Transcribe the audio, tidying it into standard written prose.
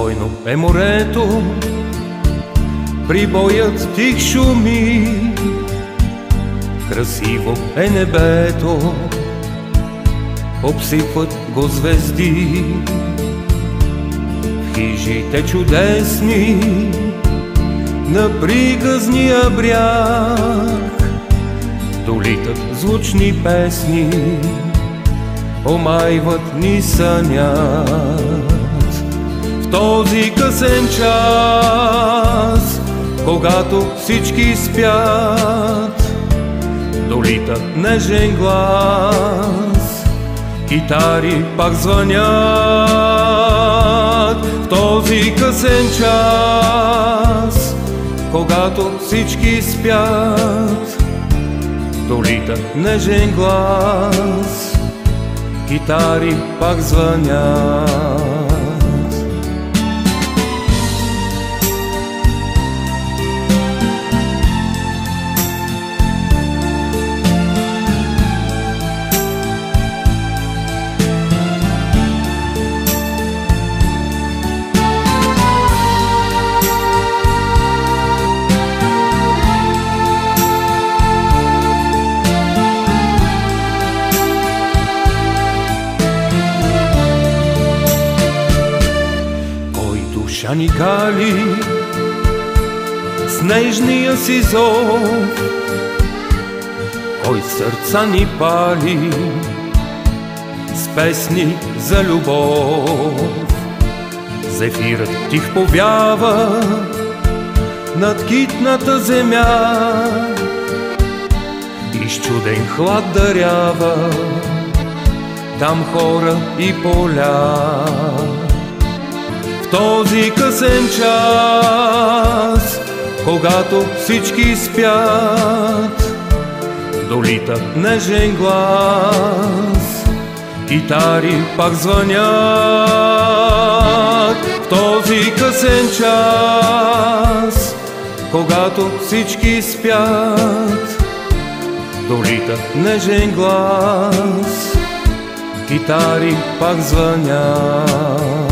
Спокойно е морето, прибоят тих шуми, красиво е небето, обсипват го звезди. В хижите чудесни на приказния бряг долитат звучни песни, омайват ни сънят. В този късен час, когато всички спят, долита нежен глас, китари пак звънят. В този късен час, когато всички спят, долита нежен глас, китари пак звънят. Душа ни кали с нежния си зов, кой сърца ни пали с песни за любов. Зефирът тих повява над китната земя, изчуден хлад дарява там хора и поля. В този късен час, когато всички спят, долита нежен глас, китари пак звънят. В този късен час, когато всички спят, долита нежен глас, китари пак звънят.